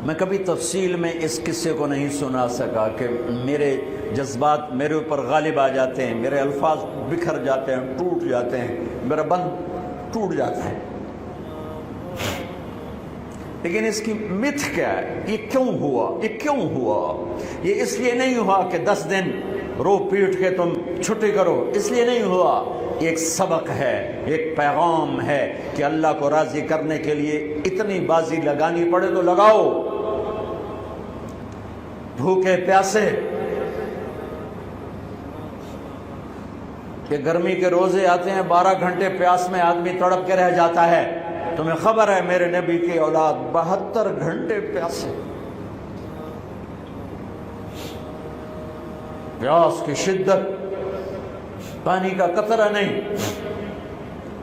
میں کبھی تفصیل میں اس قصے کو نہیں سنا سکا کہ میرے جذبات میرے اوپر غالب آ جاتے ہیں، میرے الفاظ بکھر جاتے ہیں، ٹوٹ جاتے ہیں، میرا بند ٹوٹ جاتا ہے۔ لیکن اس کی متھ کیا ہے؟ یہ کیوں ہوا؟ یہ کیوں ہوا؟ یہ اس لیے نہیں ہوا کہ 10 دن رو پیٹ کے تم چھٹی کرو، اس لیے نہیں ہوا۔ ایک سبق ہے، ایک پیغام ہے کہ اللہ کو راضی کرنے کے لیے اتنی بازی لگانی پڑے تو لگاؤ۔ بھوکے پیاسے، کہ گرمی کے روزے آتے ہیں 12 گھنٹے پیاس میں آدمی تڑپ کے رہ جاتا ہے۔ تمہیں خبر ہے میرے نبی کی اولاد 72 گھنٹے پیاسے، پیاس کی شدت، پانی کا قطرہ نہیں،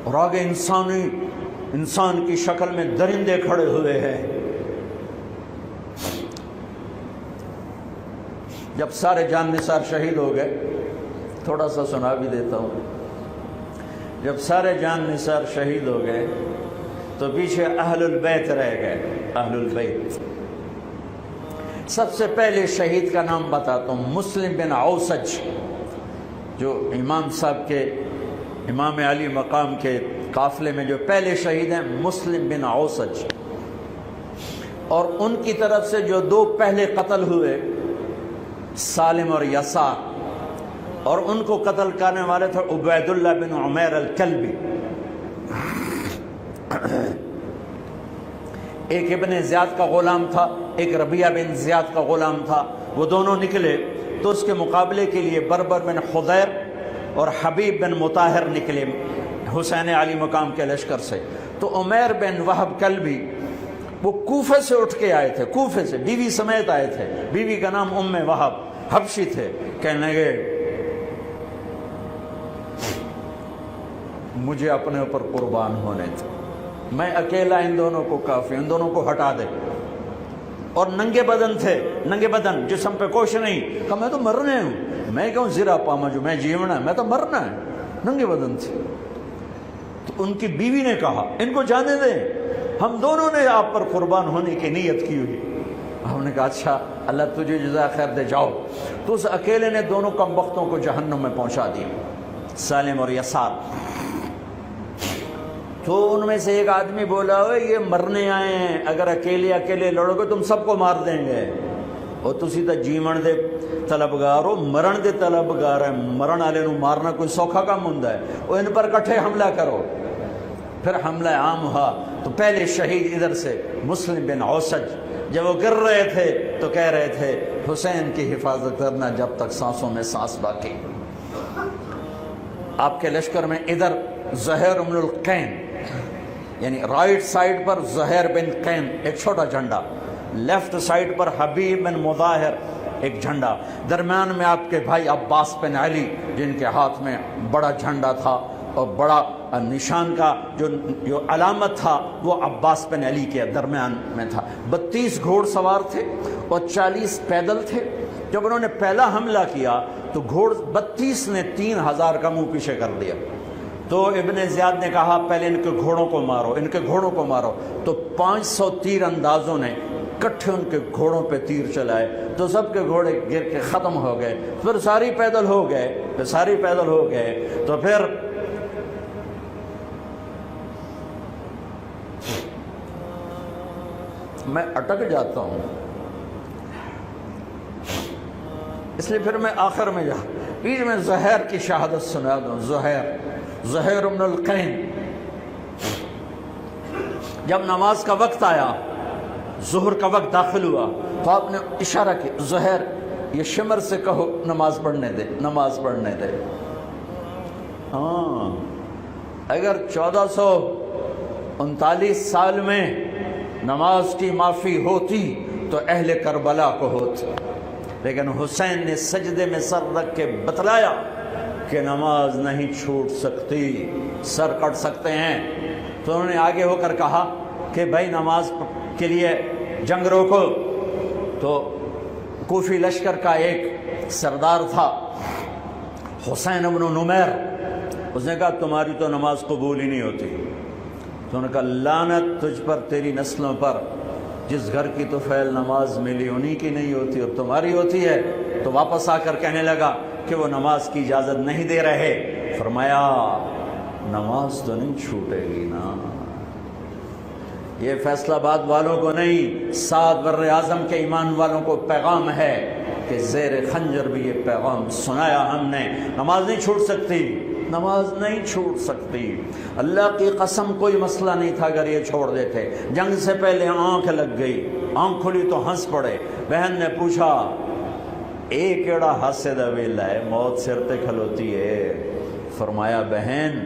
اور آگے انسان کی شکل میں درندے کھڑے ہوئے ہیں۔ جب سارے جان نثار شہید ہو گئے، تھوڑا سا سنا بھی دیتا ہوں، جب سارے جان نثار شہید ہو گئے تو پیچھے اہل البیت رہ گئے۔ اہل البیت، سب سے پہلے شہید کا نام بتاتا ہوں، مسلم بن اوسج، جو امام صاحب کے، امام علی مقام کے قافلے میں جو پہلے شہید ہیں، مسلم بن اوسج۔ اور ان کی طرف سے جو 2 پہلے قتل ہوئے، سالم اور یسار، اور ان کو قتل کرنے والے تھے عبید اللہ بن عمیر الکلبی۔ ایک ابن زیاد کا غلام تھا، ایک ربیعہ بن زیاد کا غلام تھا۔ وہ دونوں نکلے تو اس کے مقابلے کے لیے بربر بن خضیر اور حبیب بن مطاہر نکلے حسین علی مقام کے لشکر سے۔ تو عمیر بن وہب کلبی وہ کوفے سے اٹھ کے آئے تھے، کوفے سے بیوی سمیت آئے تھے، بیوی کا نام ام وہب، حبشی تھے۔ کہنے لگے مجھے اپنے اوپر قربان ہونے تھے، میں اکیلا ان دونوں کو کافی، ان دونوں کو ہٹا دے۔ اور ننگے بدن تھے، ننگے بدن، جسم پہ کچھ نہیں۔ کہا میں تو مرنے ہوں، میں کیوں زرا پاما جو میں جیونا ہے، میں تو مرنا ہے۔ ننگے بدن تھے۔ تو ان کی بیوی نے کہا ان کو جانے دیں، ہم دونوں نے آپ پر قربان ہونے کی نیت کی ہوئی۔ ہم نے کہا اچھا اللہ تجھے جزا خیر دے، جاؤ۔ تو اس اکیلے نے دونوں کمبختوں کو جہنم میں پہنچا دیا، سالم اور یسار۔ تو ان میں سے ایک آدمی بولا ہوئے یہ مرنے آئے ہیں، اگر اکیلے لڑو گے تم سب کو مار دیں گے، اور تسی تو جیون دے طلبگار ہو، مرن دے طلبگار ہیں۔ مرن والے نو مارنا کوئی سوکھا کام ہوندا ہے؟ وہ ان پر کٹھے حملہ کرو۔ پھر حملہ عام ہوا تو پہلے شہید ادھر سے مسلم بن اوسج، جب وہ گر رہے تھے تو کہہ رہے تھے حسین کی حفاظت کرنا جب تک سانسوں میں سانس باقی۔ آپ کے لشکر میں ادھر زہیر بن القین، یعنی رائٹ سائڈ پر زہیر بن قین ایک چھوٹا جھنڈا، لیفٹ سائڈ پر حبیب بن مظاہر ایک جھنڈا، درمیان میں آپ کے بھائی عباس بن علی جن کے ہاتھ میں بڑا جھنڈا تھا، اور بڑا نشان کا جو علامت تھا وہ عباس بن علی کے درمیان میں تھا۔ 32 گھوڑ سوار تھے اور 40 پیدل تھے۔ جب انہوں نے پہلا حملہ کیا تو 32 نے 3000 کا منہ پیچھے کر دیا۔ تو ابن زیاد نے کہا پہلے ان کے گھوڑوں کو مارو، ان کے گھوڑوں کو مارو۔ تو 500 تیر اندازوں نے کٹھے ان کے گھوڑوں پہ تیر چلائے تو سب کے گھوڑے گر کے ختم ہو گئے۔ پھر ساری پیدل ہو گئے، تو پھر میں اٹک جاتا ہوں، اس لیے پھر میں آخر میں بیچ میں زہیر کی شہادت سنا دوں۔ زہیر بن القین، جب نماز کا وقت آیا، ظہر کا وقت داخل ہوا تو آپ نے اشارہ کیا زہیر یہ شمر سے کہو نماز پڑھنے دے۔ ہاں، اگر 1439 سال میں نماز کی معافی ہوتی تو اہل کربلا کو ہوتی، لیکن حسین نے سجدے میں سر رکھ کے بتلایا کہ نماز نہیں چھوٹ سکتی، سر کٹ سکتے ہیں۔ تو انہوں نے آگے ہو کر کہا کہ بھائی نماز کے لیے جنگ روکو۔ تو کوفی لشکر کا ایک سردار تھا حسین بن نمیر، اس نے کہا تمہاری تو نماز قبول ہی نہیں ہوتی۔ تو انہوں نے کہا لعنت تجھ پر، تیری نسلوں پر، جس گھر کی تو فعل نماز ملی انہی کی نہیں ہوتی اور تمہاری ہوتی ہے. تو واپس آ کر کہنے لگا کہ وہ نماز کی اجازت نہیں دے رہے. فرمایا نماز تو نہیں چھوٹے گی نا. یہ فیصلہ آباد والوں کو نہیں، 7 بر اعظم کے ایمان والوں کو پیغام ہے کہ زیر خنجر بھی یہ پیغام سنایا ہم نے. نماز نہیں چھوٹ سکتی، نماز نہیں چھوٹ سکتی. اللہ کی قسم کوئی مسئلہ نہیں تھا اگر یہ چھوڑ دیتے. جنگ سے پہلے آنکھ لگ گئی، آنکھ کھلی تو ہنس پڑے. بہن نے پوچھا ایک ایڑا ہاسے دا ویلا ہے، موت سر تے کھلوتی ہے. فرمایا بہن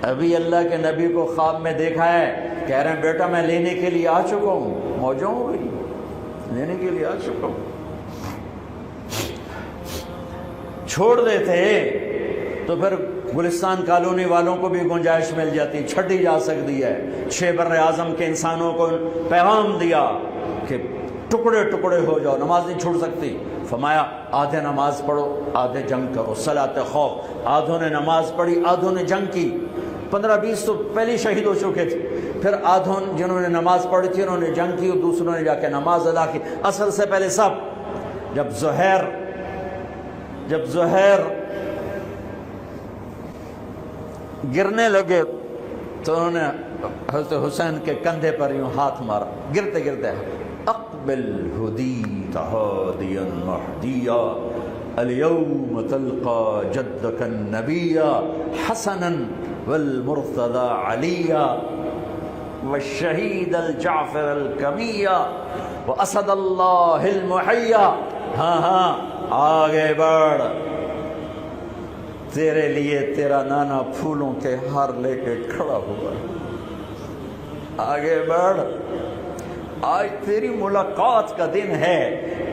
ابھی اللہ کے نبی کو خواب میں دیکھا ہے، کہہ رہے ہیں بیٹا میں لینے کے لیے آ چکا ہوں. موجوں ہو گئی، لینے کے لیے آ چکا ہوں. چھوڑ دیتے تو پھر گلستان کالونی والوں کو بھی گنجائش مل جاتی، چھٹی جا سکتی ہے. 6 بر اعظم کے انسانوں کو پیغام دیا کہ ٹکڑے ٹکڑے ہو جاؤ، نماز نہیں چھوڑ سکتی. فرمایا آدھے نماز پڑھو آدھے جنگ کرو، صلاۃ خوف. آدھوں نے نماز پڑھی آدھوں نے جنگ کی. 15-20 تو پہلے شہید ہو چکے تھے. پھر آدھوں جنہوں نے نماز پڑھی تھی انہوں نے جنگ کی اور دوسروں نے جا کے نماز ادا کی. اصل سے پہلے سب. جب زہیر گرنے لگے تو انہوں نے حضرت حسین کے کندھے پر یوں ہاتھ مارا. گرتے گرتے اقبل ہدیت ہادیا مہدیا اليوم تلقى جدك النبي حسنا والمرتضى عليا والشهيد الجعفر الكمية واسد الله المحيا. ہاں آگے بڑھ، تیرے لیے تیرا نانا پھولوں کے ہار لے کے کھڑا ہوا. آگے بڑھ، آج تیری ملاقات کا دن ہے.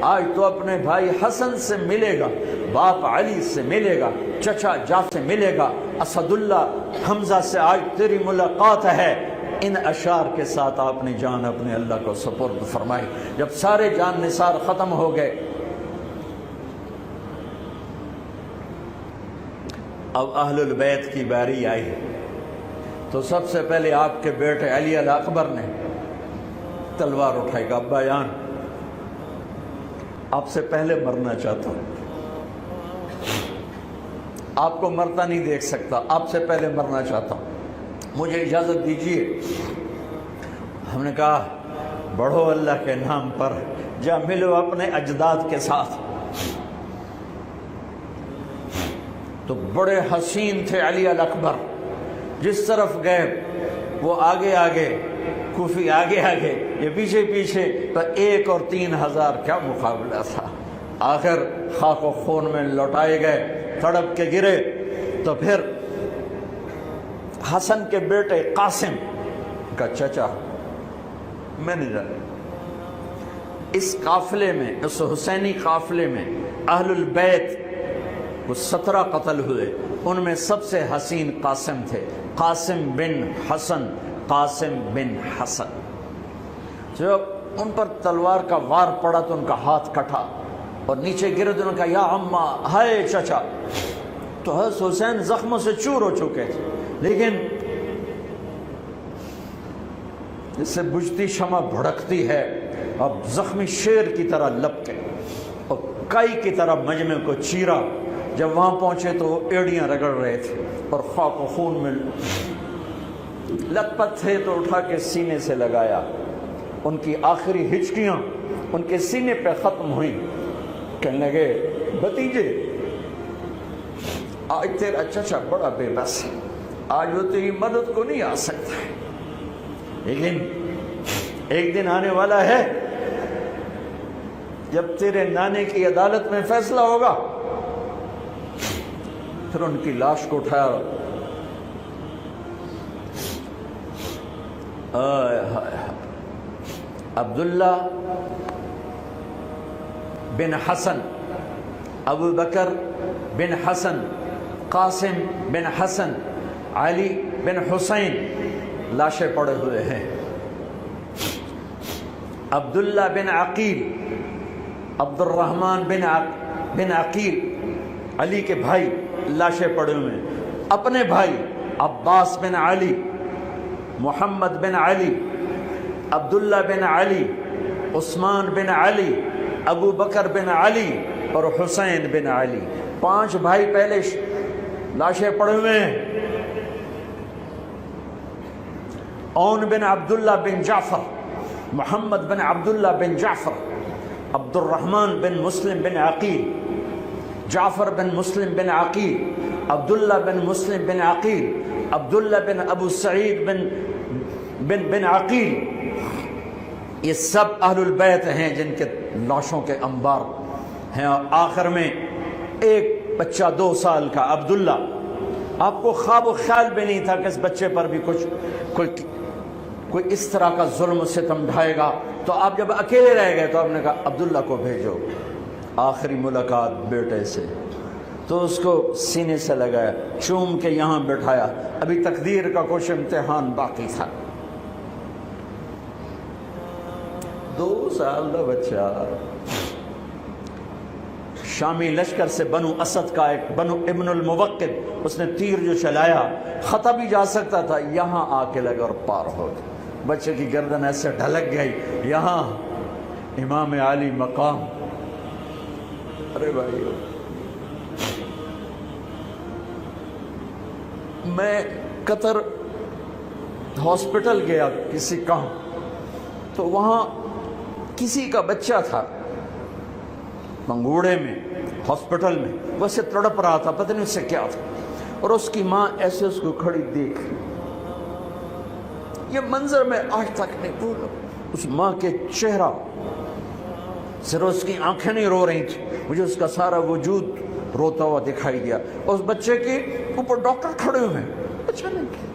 آج تو اپنے بھائی حسن سے ملے گا، باپ علی سے ملے گا، چچا جعفر سے ملے گا، اسد اللہ حمزہ سے آج تیری ملاقات ہے. ان اشعار کے ساتھ آپ نے جان اپنے اللہ کو سپرد فرمائی. جب سارے جان نثار ختم ہو گئے اب اہل البیت کی باری آئی. تو سب سے پہلے آپ کے بیٹے علی الاکبر نے تلوار اٹھائی گا. ابا جان آپ سے پہلے مرنا چاہتا ہوں، آپ کو مرتا نہیں دیکھ سکتا، آپ سے پہلے مرنا چاہتا ہوں، مجھے اجازت دیجیے. ہم نے کہا بڑھو اللہ کے نام پر، جا ملو اپنے اجداد کے ساتھ. تو بڑے حسین تھے علی الاکبر. جس طرف گئے وہ آگے آگے، کوفی آگے آگے، یہ پیچھے پیچھے. تو 1 اور 3,000 کیا مقابلہ تھا. آخر خاک و خون میں لوٹائے گئے، تڑپ کے گرے. تو پھر حسن کے بیٹے قاسم کا چچا میں نے جانا، اس قافلے میں، اس حسینی قافلے میں اہل البیت وہ 17 قتل ہوئے. ان میں سب سے حسین قاسم تھے، قاسم بن حسن. قاسم بن حسن جب ان پر تلوار کا وار پڑا تو ان کا ہاتھ کٹا اور نیچے گرے. تو انہوں نے کہا یا اماں، ہائے چچا. تو حضرت حسین زخموں سے چور ہو چکے تھے، لیکن اس سے بجھتی شمع بھڑکتی ہے. اب زخمی شیر کی طرح لپکے اور کائی کی طرح مجمع کو چیرا. جب وہاں پہنچے تو وہ ایڑیاں رگڑ رہے تھے اور خاک و خون میں لت پت تھے. تو اٹھا کے سینے سے لگایا. ان کی آخری ہچکیاں ان کے سینے پہ ختم ہوئیں. کہنے لگے بھتیجے آج تیرا چچا بڑا بے بس ہے، آج وہ تیری مدد کو نہیں آ سکتا ہے، لیکن ایک دن آنے والا ہے جب تیرے نانے کی عدالت میں فیصلہ ہوگا. پھر ان کی لاش کو اٹھایا. عبداللہ بن حسن، ابو بکر بن حسن، قاسم بن حسن، علی بن حسین لاشیں پڑے ہوئے ہیں. عبداللہ بن عقیل، عبد الرحمن بن عقیل علی کے بھائی لاشیں پڑے ہوئے ہیں. اپنے بھائی عباس بن علی، محمد بن علی، عبداللہ بن علی، عثمان بن علی، ابو بکر بن علی اور حسین بن علی، 5 بھائی پہلے لاشیں پڑے ہوئے ہیں۔ اون بن عبداللہ بن جعفر، محمد بن عبداللہ بن جعفر، عبد الرحمن بن مسلم بن عقیل، جعفر بن مسلم بن عقیل، عبداللہ بن مسلم بن عقیل، عبداللہ بن ابو سعید بن عقیل، یہ سب اہل البیت ہیں جن کے لاشوں کے انبار ہیں۔ اور آخر میں ایک بچہ 2 سال کا عبداللہ، آپ کو خواب و خیال بھی نہیں تھا کہ اس بچے پر بھی کوئی اس طرح کا ظلم و ستم ڈھائے گا، تو آپ جب اکیلے رہ گئے تو آپ نے کہا عبداللہ کو بھیجو۔ آخری ملاقات بیٹے سے، تو اس کو سینے سے لگایا، چوم کے یہاں بٹھایا، ابھی تقدیر کا کچھ امتحان باقی تھا۔ 2 سال کا بچہ شامی لشکر سے بنو اسد کا ایک بنو ابن الموقد، اس نے تیر جو چلایا خطا بھی جا سکتا تھا، یہاں آ کے لگا اور پار ہو گیا۔ بچے کی گردن ایسے ڈھلک گئی، یہاں امام علی مقام۔ ارے بھائی، میں قطر ہاسپٹل گیا کسی کام، تو وہاں کسی کا بچہ تھا منگوڑے میں ہاسپٹل میں، ویسے تڑپ رہا تھا، پتہ نہیں اس سے کیا تھا، اور اس کی ماں ایسے اس کو کھڑی دیکھ، یہ منظر میں آج تک نہیں بھولا۔ اس ماں کے چہرہ، صرف اس کی آنکھیں نہیں رو رہی تھی، مجھے اس کا سارا وجود روتا ہوا دکھائی دیا۔ اس بچے کے اوپر ڈاکٹر کھڑے ہوئے ہیں، اچھا نہیں کیا،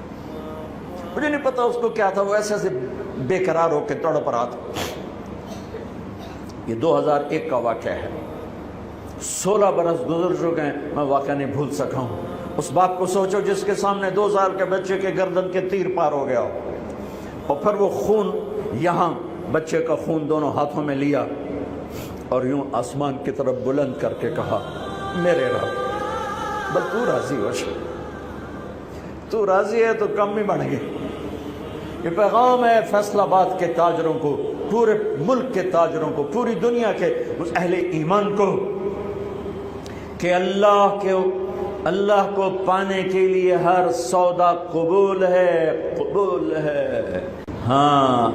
مجھے نہیں پتا اس کو کیا تھا، وہ ایسے ایسے بے قرار ہو کے تڑپ رہا تھا۔ یہ 2001 کا واقعہ ہے، 16 برس گزر چکے ہیں، میں واقعہ نہیں بھول سکا ہوں۔ اس باپ کو سوچو جس کے سامنے 2 سال کے بچے کے گردن کے تیر پار ہو گیا، اور پھر وہ خون، یہاں بچے کا خون دونوں ہاتھوں میں لیا اور یوں آسمان کی طرف بلند کر کے کہا، میرے رب، بس تو راضی ہو جا، تو راضی ہے تو کم ہی بڑھ گئی۔ یہ پیغام ہے فیصل آباد کے تاجروں کو، پورے ملک کے تاجروں کو، پوری دنیا کے اس اہل ایمان کو، کہ اللہ کو پانے کے لیے ہر سودا قبول ہے، قبول ہے۔ ہاں،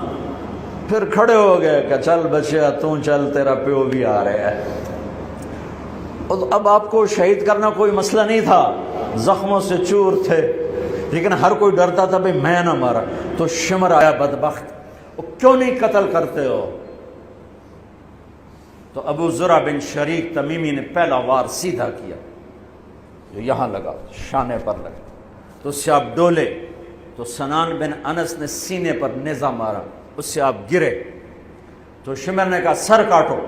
پھر کھڑے ہو گئے کہ چل بچیا تو چل، تیرا پیو بھی آ رہا ہے۔ اور اب آپ کو شہید کرنا کوئی مسئلہ نہیں تھا، زخموں سے چور تھے، لیکن ہر کوئی ڈرتا تھا بھئی میں نہ مارا۔ تو شمر آیا بدبخت، کیوں نہیں قتل کرتے ہو؟ تو ابو زرع بن شریک تمیمی نے پہلا وار سیدھا کیا، جو یہاں لگا، شانے پر لگا، تو اس سے آپ ڈولے، تو سنان بن انس نے سینے پر نیزہ مارا، اس سے آپ گرے، تو شمر نے کہا سر کاٹو،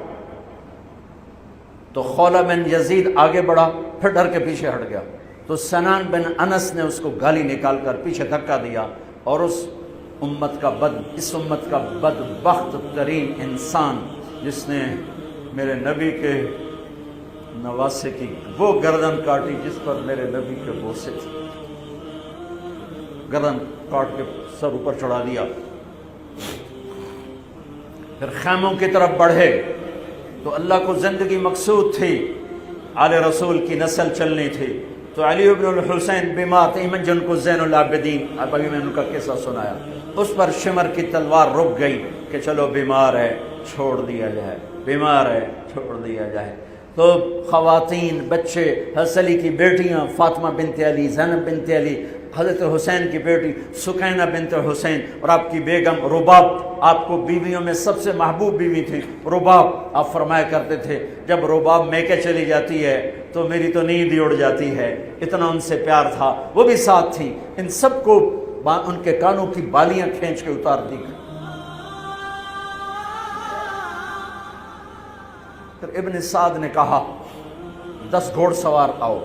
تو خولہ بن یزید آگے بڑھا، پھر ڈر کے پیچھے ہٹ گیا، تو سنان بن انس نے اس کو گالی نکال کر پیچھے دھکا دیا، اور اس امت کا بدبخت ترین انسان جس نے میرے نبی کے نواسے کی وہ گردن کاٹی جس پر میرے نبی کے بوسے تھے، گردن کاٹ کے سر اوپر چڑھا دیا۔ پھر خیموں کی طرف بڑھے، تو اللہ کو زندگی مقصود تھی، آل رسول کی نسل چلنی تھی، تو علی ابن الحسین بیمار تھے، جن کو زین العابدین، ابھی میں ان کا قصہ سنایا، اس پر شمر کی تلوار رک گئی کہ چلو بیمار ہے چھوڑ دیا جائے، بیمار ہے چھوڑ دیا جائے۔ تو خواتین، بچے، حضرت علی کی بیٹیاں فاطمہ بنت علی، زینب بنت علی، حضرت حسین کی بیٹی سکینہ بنت حسین، اور آپ کی بیگم رباب، آپ کو بیویوں میں سب سے محبوب بیوی تھی رباب۔ آپ فرمایا کرتے تھے جب رباب میکے چلی جاتی ہے تو میری تو نیند ہی اڑ جاتی ہے، اتنا ان سے پیار تھا۔ وہ بھی ساتھ تھی، ان سب کو ان کے کانوں کی بالیاں کھینچ کے اتار دی۔ پھر ابن سعد نے کہا 10 گھوڑ سوار آؤ،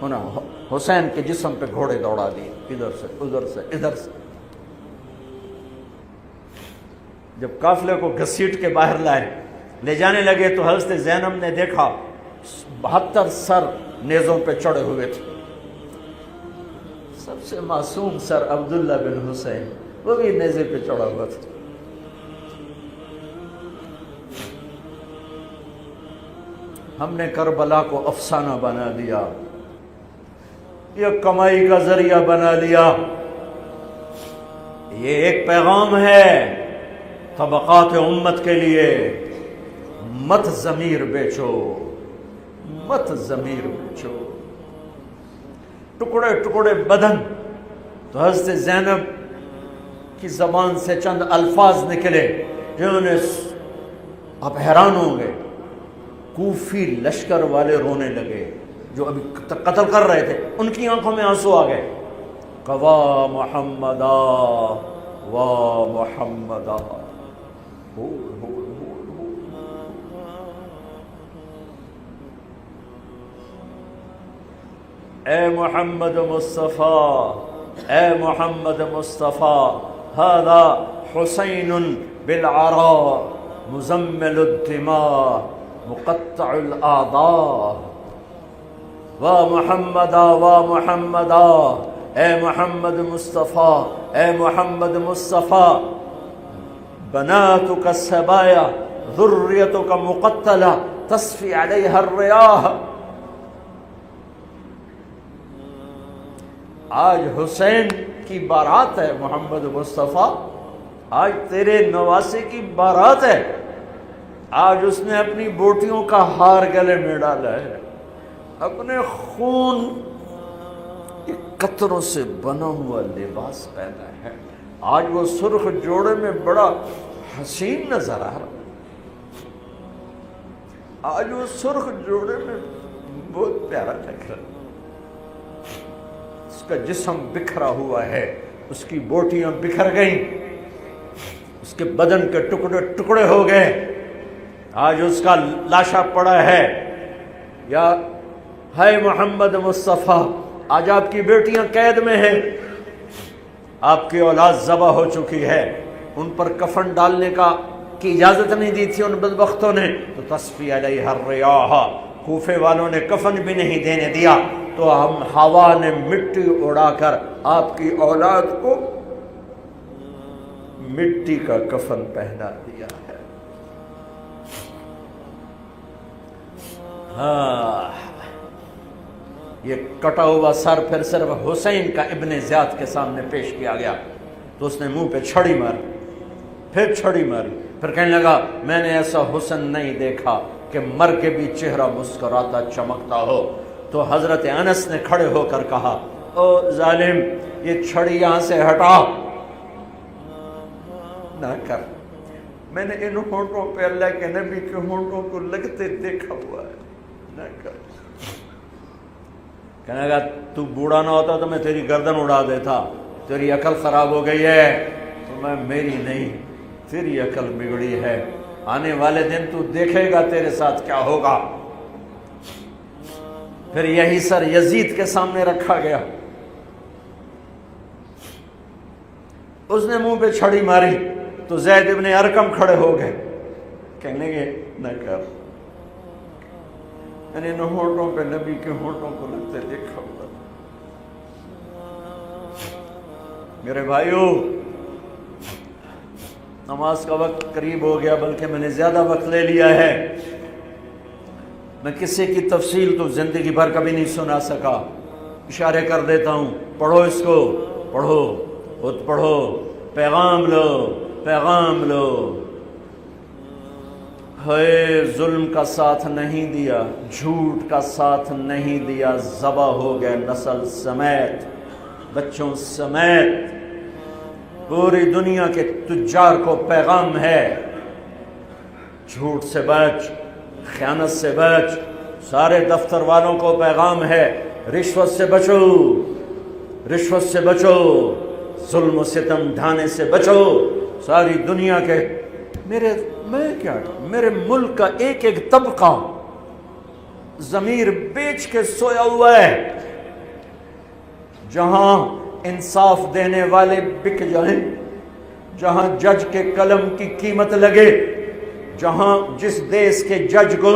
انہوں حسین کے جسم پہ گھوڑے دوڑا دیے، ادھر سے ادھر سے ادھر سے۔ جب قافلے کو گھسیٹ کے باہر لائے، لے جانے لگے، تو حضرت زینب نے دیکھا 72 سر نیزوں پہ چڑھے ہوئے تھے، سب سے معصوم سر عبداللہ بن حسین، وہ بھی نیزے پہ چڑھا ہوا تھا۔ ہم نے کربلا کو افسانہ بنا دیا، یہ کمائی کا ذریعہ بنا لیا۔ یہ ایک پیغام ہے طبقات امت کے لیے، مت ضمیر بیچو، مت ضمیر بیچو۔ ٹکڑے ٹکڑے بدن، تو حضرت زینب کی زبان سے چند الفاظ نکلے جنہوں نے، آپ حیران ہوں گے، کوفی لشکر والے رونے لگے جو ابھی قتل کر رہے تھے، ان کی آنکھوں میں آنسو آ گئے۔ قوا محمدا وا محمدا، اے محمد مصطفیٰ، اے محمد مصطفیٰ، هذا حسین بالعراء مزمل الدماء مقطع الاعضاء، وا محمدا وا محمدا، اے محمد مصطفیٰ، اے محمد مصطفیٰ، بناتک السبایا ذریتک مقتلہ تصفی علیہا الریاح۔ آج حسین کی بارات ہے محمد مصطفیٰ، آج تیرے نواسے کی بارات ہے، آج اس نے اپنی بوٹیوں کا ہار گلے میں ڈالا ہے، اپنے خون کے قطروں سے بنا ہوا لباس پہنا ہے، آج وہ سرخ جوڑے میں بڑا حسین نظر آ رہا، آج وہ سرخ جوڑے میں بہت پیارا لگ رہا، اس کا جسم بکھرا ہوا ہے، اس کی بوٹیاں بکھر گئیں، اس کے بدن کے ٹکڑے ٹکڑے ہو گئے، آج اس کا لاشا پڑا ہے۔ یا ہے محمد مصطفیٰ، آج آپ کی بیٹیاں قید میں ہیں، آپ کی اولاد ذبح ہو چکی ہے، ان پر کفن ڈالنے کی اجازت نہیں دی تھی ان بدبختوں نے، تو تصفی علیہ الریاح، کوفے والوں نے کفن بھی نہیں دینے دیا، تو ہم ہوا نے مٹی اڑا کر آپ کی اولاد کو مٹی کا کفن پہنا دیا ہے۔ ہاں، یہ کٹا ہوا سر پھر صرف حسین کا ابن زیاد کے سامنے پیش کیا گیا، تو اس نے منہ پہ چھڑی ماری، پھر چھڑی ماری، پھر کہنے لگا میں نے ایسا حسن نہیں دیکھا کہ مر کے بھی چہرہ مسکراتا چمکتا ہو۔ تو حضرت انس نے کھڑے ہو کر کہا او ظالم، یہ چھڑی یہاں سے ہٹا، نہ کر، میں نے ان ہونٹوں پہ اللہ کے نبی کے ہونٹوں کو لگتے دیکھا ہوا ہے، نہ کر۔ کہنے لگا تو بوڑھا نہ ہوتا تو میں تیری گردن اڑا دیتا، تیری عقل خراب ہو گئی ہے۔ تو میں میری نہیں، تیری عقل بگڑی ہے، آنے والے دن تو دیکھے گا تیرے ساتھ کیا ہوگا۔ پھر یہی سر یزید کے سامنے رکھا گیا، اس نے منہ پہ چھڑی ماری تو زید ابن ارقم کھڑے ہو گئے، کہنے لگے نہ کر، میں نے ان ہونٹوں پہ نبی کے ہونٹوں کو لگتے دیکھا ہوا۔ میرے بھائیو، نماز کا وقت قریب ہو گیا، بلکہ میں نے زیادہ وقت لے لیا ہے، میں کسی کی تفصیل تو زندگی بھر کبھی نہیں سنا سکا، اشارے کر دیتا ہوں، پڑھو اس کو، پڑھو، خود پڑھو، پیغام لو، پیغام لو۔ ہے ظلم کا ساتھ نہیں دیا، جھوٹ کا ساتھ نہیں دیا، ذبح ہو گئے نسل سمیت، بچوں سمیت، پوری دنیا کے تجار کو پیغام ہے، جھوٹ سے بچ، خیانت سے بچ، سارے دفتر والوں کو پیغام ہے، رشوت سے بچو، رشوت سے بچو، ظلم و ستم ڈھانے سے بچو، ساری دنیا کے، میرے ملک کا ایک ایک طبقہ ضمیر بیچ کے سویا ہوا ہے، جہاں انصاف دینے والے بک جائیں، جہاں جج کے قلم کی قیمت لگے، جہاں جس دیش کے جج کو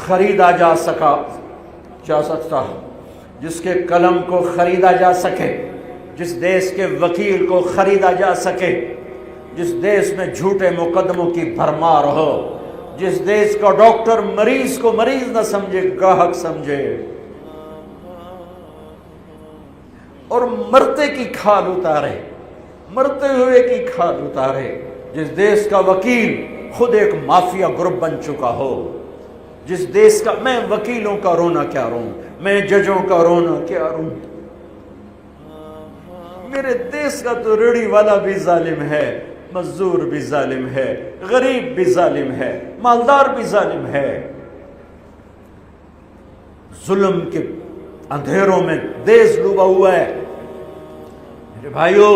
خریدا جا سکتا، جس کے قلم کو خریدا جا سکے، جس دیش کے وکیل کو خریدا جا سکے، جس دیش میں جھوٹے مقدموں کی بھرمار ہو، جس دیش کا ڈاکٹر مریض کو مریض نہ سمجھے گاہک سمجھے اور مرتے کی کھال اتارے، مرتے ہوئے کی کھال اتارے، جس دیش کا وکیل خود ایک مافیا گروپ بن چکا ہو، جس دیش کا، میں وکیلوں کا رونا کیا روں، میں ججوں کا رونا کیا روں، میرے دیش کا تو ریڑھی والا بھی ظالم ہے، مزدور بھی ظالم ہے، غریب بھی ظالم ہے، مالدار بھی ظالم ہے، ظلم کے اندھیروں میں دیش ڈوبا ہوا ہے۔ میرے بھائیو،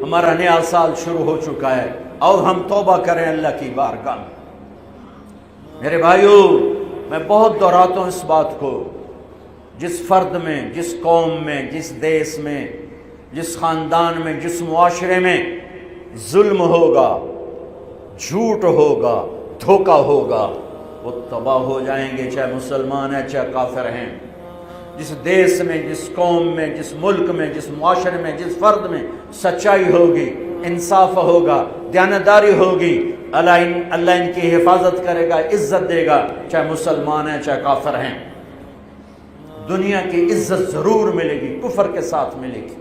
ہمارا نیا سال شروع ہو چکا ہے اور ہم توبہ کریں اللہ کی بارگاہ میں۔ میرے بھائیو، میں بہت دہراتا ہوں اس بات کو، جس فرد میں، جس قوم میں، جس دیش میں، جس خاندان میں، جس معاشرے میں ظلم ہوگا، جھوٹ ہوگا، دھوکہ ہوگا، وہ تباہ ہو جائیں گے، چاہے مسلمان ہیں چاہے کافر ہیں۔ جس دیش میں، جس قوم میں، جس ملک میں، جس معاشرے میں، جس فرد میں سچائی ہوگی، انصاف ہوگا، دیانتداری ہوگی، اللہ ان کی حفاظت کرے گا، عزت دے گا، چاہے مسلمان ہیں چاہے کافر ہیں۔ دنیا کی عزت ضرور ملے گی، کفر کے ساتھ ملے گی،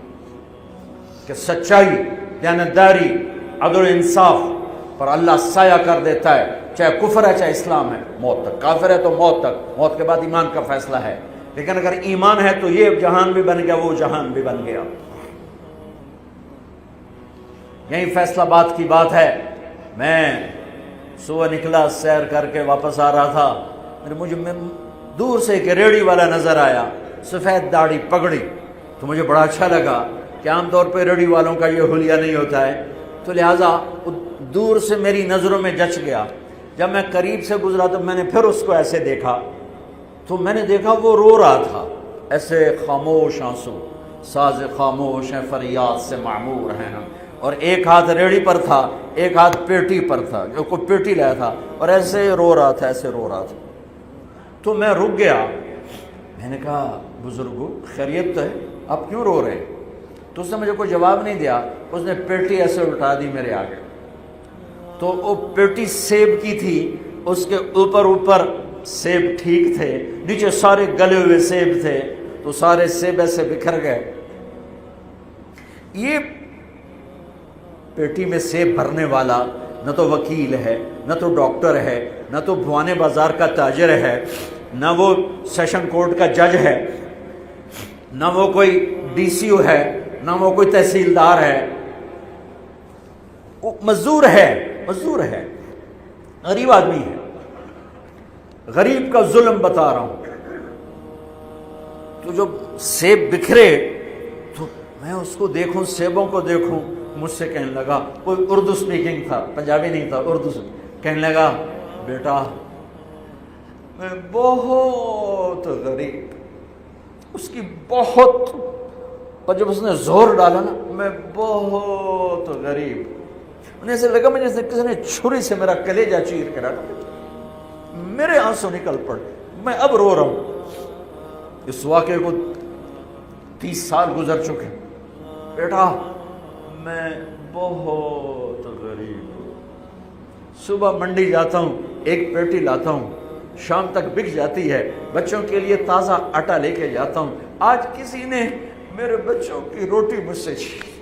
کہ سچائی، دیانتداری، عدل و انصاف پر اللہ سایہ کر دیتا ہے، چاہے کفر ہے چاہے اسلام ہے، موت تک۔ کافر ہے تو موت تک، موت کے بعد ایمان کا فیصلہ ہے، لیکن اگر ایمان ہے تو یہ جہان بھی بن گیا، وہ جہان بھی بن گیا۔ یہی فیصلہ بات کی بات ہے۔ میں صبح نکلا، سیر کر کے واپس آ رہا تھا، مجھے دور سے ایک ریڑھی والا نظر آیا، سفید داڑھی، پگڑی، تو مجھے بڑا اچھا لگا کہ عام طور پہ ریڑھی والوں کا یہ حلیہ نہیں ہوتا ہے، تو لہٰذا دور سے میری نظروں میں جچ گیا۔ جب میں قریب سے گزرا تو میں نے پھر اس کو ایسے دیکھا، تو میں نے دیکھا وہ رو رہا تھا، ایسے خاموش آنسو، ساز خاموش ہیں فریاد سے معمور ہیں ہم، اور ایک ہاتھ ریڑھی پر تھا، ایک ہاتھ پیٹی پر تھا، جو کوئی پیٹی لایا تھا، اور ایسے رو رہا تھا، ایسے رو رہا تھا۔ تو میں رک گیا، میں نے کہا بزرگو خیریت تو ہے، آپ کیوں رو رہے ہیں؟ تو اس نے مجھے کوئی جواب نہیں دیا، اس نے پیٹی ایسے اٹھا دی میرے آگے، تو وہ پیٹی سیب کی تھی، اس کے اوپر سیب ٹھیک تھے، نیچے سارے گلے ہوئے سیب تھے، تو سارے سیب ایسے بکھر گئے۔ یہ پیٹی میں سیب بھرنے والا نہ تو وکیل ہے، نہ تو ڈاکٹر ہے، نہ تو بھوانے بازار کا تاجر ہے، نہ وہ سیشن کورٹ کا جج ہے، نہ وہ کوئی ڈی سی او ہے، نہ وہ کوئی تحصیلدار ہے، وہ مزدور ہے، مزدور ہے، غریب آدمی ہے۔ غریب کا ظلم بتا رہا ہوں۔ تو جب سیب بکھرے تو میں اس کو دیکھوں، سیبوں کو دیکھوں، مجھ سے کہنے لگا، کوئی اردو سپیکنگ تھا، پنجابی نہیں تھا، اردو سے کہنے لگا، بیٹا میں بہت غریب، اس کی بہت، اور جب اس نے زور ڈالا نا، میں بہت غریب، انہیں ایسے لگا مجھے کسی نے چھری سے میرا کلیجہ چیر کے رکھا، میرے آنسو نکل پڑے، میں اب رو رہا ہوں۔ اس واقعے کو 30 سال گزر چکے۔ بیٹا میں بہت غریب ہوں، صبح منڈی جاتا ہوں، ایک پیٹی لاتا ہوں، شام تک بک جاتی ہے، بچوں کے لیے تازہ آٹا لے کے جاتا ہوں، آج کسی نے میرے بچوں کی روٹی مجھ سے چھین،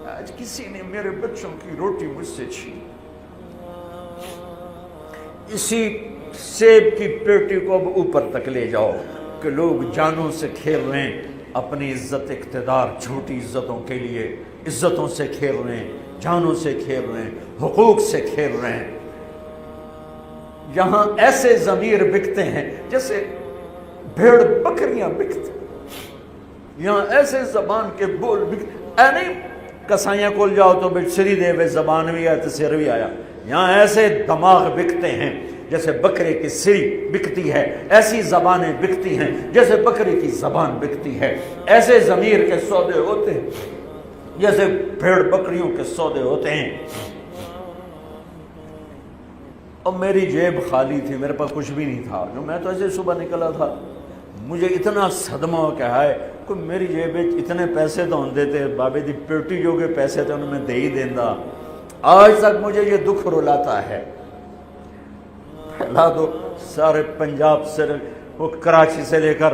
آج کسی نے میرے بچوں کی روٹی مجھ سے چھین۔ اسی سیب کی پیٹی کو اب اوپر تک لے جاؤ کہ لوگ جانوں سے کھیل رہے ہیں، اپنی عزت اقتدار جھوٹی عزتوں کے لیے عزتوں سے کھیل رہے ہیں، جانوں سے کھیل رہے ہیں، حقوق سے کھیل رہے ہیں۔ یہاں ایسے ضمیر بکتے ہیں جیسے بھیڑ بکریاں بکتے ہیں، یہاں ایسے زبان کے بول بکتے، اے نہیں کسائیاں کھول جاؤ تو بچ سری دے وے زبان بھی آیا تو سر بھی آیا، یہاں ایسے دماغ بکتے ہیں جیسے بکرے کی سری بکتی ہے، ایسی زبانیں بکتی ہیں جیسے بکرے کی زبان بکتی ہے، ایسے ضمیر کے سودے ہوتے ہیں جیسے بھیڑ بکریوں کے سودے ہوتے ہیں۔ اور میری جیب خالی تھی، میرے پاس کچھ بھی نہیں تھا، میں تو ایسے صبح نکلا تھا، مجھے اتنا صدمہ ہو کہ ہائے کوئی میری جیب اتنے پیسے تو ہوں دیتے، بابے دی پیٹی جو کے پیسے تھے انہوں میں دے ہی دینا۔ آج تک مجھے یہ دکھ رلاتا ہے چلا دو. سارے پنجاب سے وہ کراچی سے لے کر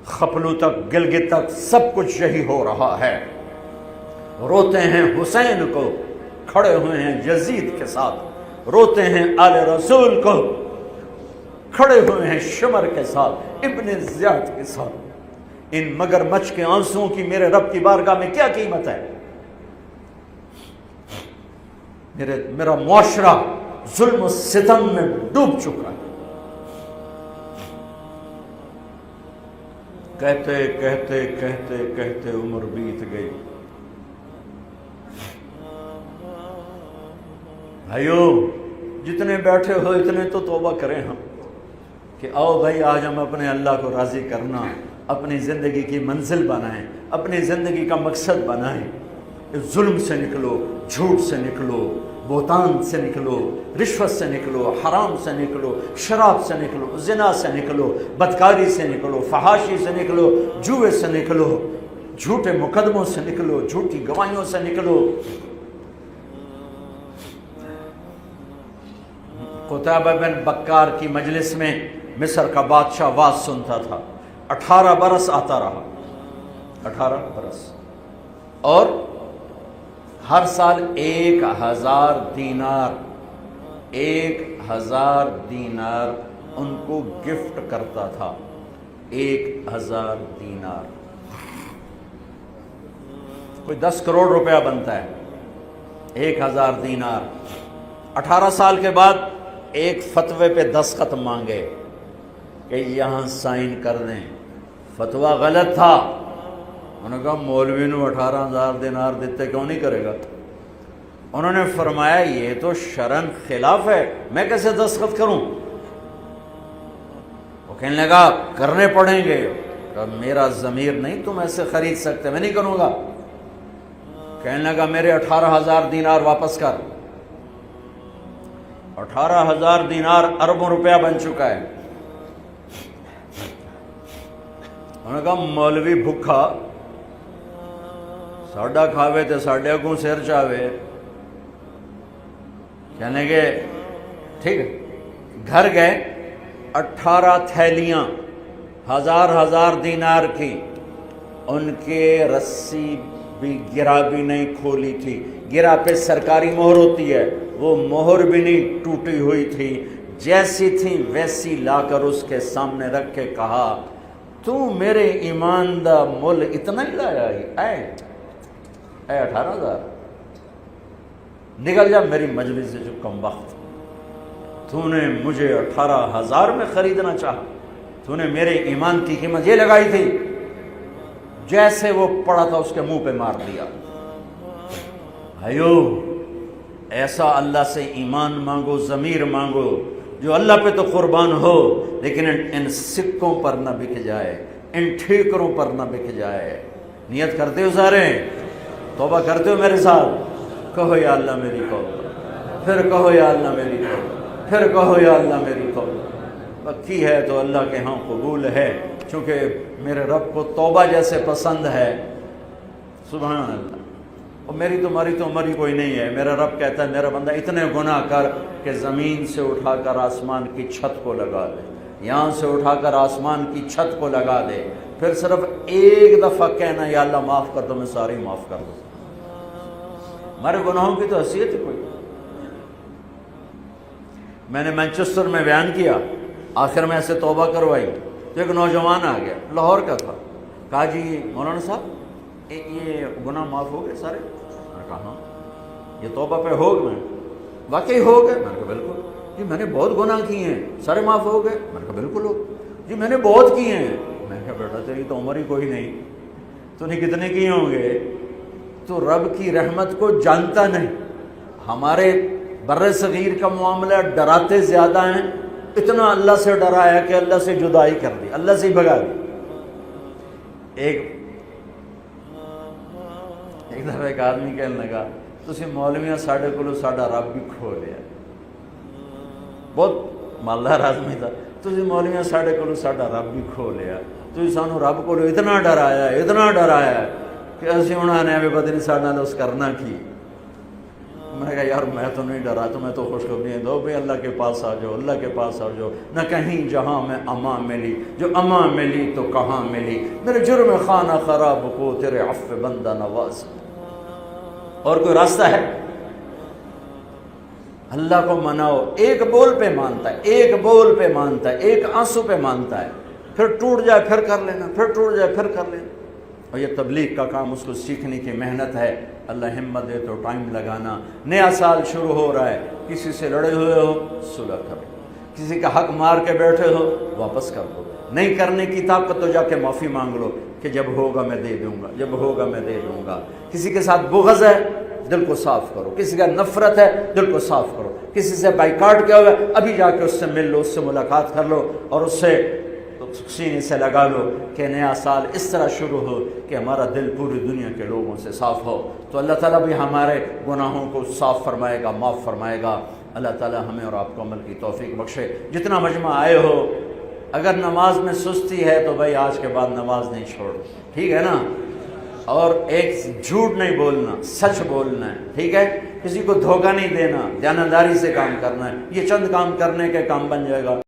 خپلو تک گلگت تک سب کچھ یہی ہو رہا ہے. روتے ہیں حسین کو کھڑے ہوئے ہیں یزید کے ساتھ, روتے ہیں آل رسول کو کھڑے ہوئے ہیں شمر کے ساتھ, ابن زیاد کے ساتھ. ان مگر مچھ کے آنسوؤں کی میرے رب کی بارگاہ میں کیا قیمت ہے؟ میرا معاشرہ ظلم و ستم میں ڈوب چکا ہے. کہتے کہتے کہتے کہتے عمر بیت گئی. بھائیو جتنے بیٹھے ہو اتنے تو توبہ کریں ہم کہ آؤ بھائی آج ہم اپنے اللہ کو راضی کرنا اپنی زندگی کی منزل بنائیں, اپنی زندگی کا مقصد بنائیں. ظلم سے نکلو, جھوٹ سے نکلو, بہتان سے نکلو, رشوت سے نکلو, حرام سے نکلو, شراب سے نکلو, زنا سے نکلو, بدکاری سے نکلو, فحاشی سے نکلو, جوئے سے نکلو, جھوٹے مقدموں سے نکلو, جھوٹی گواہیوں سے نکلو. قتیبہ بن بکار کی مجلس میں مصر کا بادشاہ واز سنتا تھا. 18 برس آتا رہا, 18 برس, اور ہر سال 1000 دینار 1000 دینار ان کو گفٹ کرتا تھا. 1000 دینار کوئی 10 کروڑ روپیہ بنتا ہے. 1000 دینار. 18 سال کے بعد ایک فتوے پہ دستخط مانگے کہ یہاں سائن کر دیں. فتویٰ غلط تھا. انہوں نے کہا مولوی نے 18,000 دینار دیتے کیوں نہیں کرے گا؟ انہوں نے فرمایا یہ تو شرعاً خلاف ہے, میں کیسے دستخط کروں؟ وہ کہنے لگا کرنے پڑیں گے. کہا میرا ضمیر نہیں تم ایسے خرید سکتے, میں نہیں کروں گا. کہنے لگا میرے 18,000 دینار واپس کر. 18,000 دینار اربوں روپیہ بن چکا ہے. انہوں نے کہا مولوی بھکھا ساڈا کھاوے تے ساڈے اگوں سر چاوے. کہنے کے ٹھیک ہے. گھر گئے, 18 تھیلیاں 1000 دینار کی. ان کے رسی بھی گرا بھی نہیں کھولی تھی. گرا پہ سرکاری مہر ہوتی ہے, وہ مہر بھی نہیں ٹوٹی ہوئی تھی. جیسی تھی ویسی لا کر اس کے سامنے رکھ کے کہا تو میرے ایمان دا مول اتنا ہی لایا اے 18,000 نکل جا میری مجلس سے جو کم وقت. تو نے مجھے 18,000 میں خریدنا چاہا, تو نے میرے ایمان کی قیمت یہ لگائی تھی. جیسے وہ پڑا تھا اس کے منہ پہ مار دیا. بھائیو ایسا اللہ سے ایمان مانگو, ضمیر مانگو جو اللہ پہ تو قربان ہو, لیکن ان سکوں پر نہ بک جائے, ان ٹھیکروں پر نہ بک جائے. نیت کرتے ہو سارے؟ توبہ کرتے ہو میرے ساتھ؟ کہو یا اللہ میری توبہ, پھر کہو یا اللہ میری توبہ, پھر کہو یا اللہ میری توبہ. کی ہے تو اللہ کے ہاں قبول ہے, چونکہ میرے رب کو توبہ جیسے پسند ہے. سبحان اللہ. اور میری تمہاری تو عمر ہی کوئی نہیں ہے. میرا رب کہتا ہے میرا بندہ اتنے گناہ کر کہ زمین سے اٹھا کر آسمان کی چھت کو لگا دے, یہاں سے اٹھا کر آسمان کی چھت کو لگا دے, پھر صرف ایک دفعہ کہنا یا اللہ معاف کر دو, میں ساری معاف کر دوں. ہمارے گناہوں کی تو حیثیت ہے کوئی. میں نے مانچسٹر میں بیان کیا, آخر میں ایسے توبہ کروائی تو ایک نوجوان آ گیا, لاہور کا تھا. کہا جی مولانا صاحب یہ گناہ معاف ہو گئے سارے؟ میں نے کہا ہاں. یہ توبہ پہ ہو گئے؟ واقعی ہو گئے؟ میں نے کہا بالکل. جی میں نے بہت گناہ کیے ہیں, سارے معاف ہو گئے؟ میں نے کہا بالکل ہو. جی میں نے بہت کیے ہیں. میں نے کہا بیٹا تیری تو عمر ہی کوئی نہیں, تو نے کتنے کیے ہوں گے؟ تو رب کی رحمت کو جانتا نہیں. ہمارے بر صغیر کا معاملہ ڈراتے زیادہ ہیں, اتنا اللہ سے ڈرایا کہ اللہ سے جدائی کر دی, اللہ سے ہی بھگا دی. ایک دفعہ ایک آدمی کہنے لگا تسی مولویاں ساڈے کولو ساڈا رب بھی کھو لیا. بہت مالدار آدمی تھا. تسی مولویاں ساڈے کولو ساڈا رب بھی کھو لیا, تسی سانو رب کولو اتنا ڈرایا کہ اسی ہن آنے بھی پتہ نہیں ساڈے نال اس کرنا کی. میں کہا یار میں تو نہیں ڈرا، تمہیں تو خوشخبریاں دو بھائی اللہ کے پاس آ جاؤ، اللہ کے پاس آ جاؤ، نہ کہیں جہاں میں امان ملی، جو امان ملی تو کہاں ملی، میرے جرم خانہ خراب کو تیرے عفو بندہ نواز۔ اور کوئی راستہ ہے؟ اللہ کو مناؤ، ایک بول پہ مانتا ہے، ایک بول پہ مانتا ہے، ایک آنسو پہ مانتا ہے، پھر ٹوٹ جائے پھر کر لینا، پھر ٹوٹ جائے پھر کر لینا۔ اور یہ تبلیغ کا کام، اس کو سیکھنے کی محنت ہے، اللہ ہمت دے تو ٹائم لگانا۔ نیا سال شروع ہو رہا ہے، کسی سے لڑے ہوئے ہو صلح کرو، کسی کا حق مار کے بیٹھے ہو واپس کر دو، نہیں کرنے کی طاقت تو جا کے معافی مانگ لو کہ جب ہوگا میں دے دوں گا، جب ہوگا میں دے دوں گا۔ کسی کے ساتھ بغض ہے دل کو صاف کرو، کسی کا نفرت ہے دل کو صاف کرو، کسی سے بائیکاٹ کیا ہوا ہے ابھی جا کے اس سے مل لو، اس سے ملاقات کر لو، اور اس سے سینے سے لگا لو کہ نیا سال اس طرح شروع ہو کہ ہمارا دل پوری دنیا کے لوگوں سے صاف ہو۔ تو اللہ تعالیٰ بھی ہمارے گناہوں کو صاف فرمائے گا، معاف فرمائے گا۔ اللہ تعالیٰ ہمیں اور آپ کو عمل کی توفیق بخشے۔ جتنا مجمع آئے ہو، اگر نماز میں سستی ہے تو بھائی آج کے بعد نماز نہیں چھوڑ، ٹھیک ہے نا؟ اور ایک جھوٹ نہیں بولنا، سچ بولنا ہے، ٹھیک ہے؟ کسی کو دھوکہ نہیں دینا، دیانتداری سے کام کرنا ہے۔ یہ چند کام کرنے کے کام بن جائے گا۔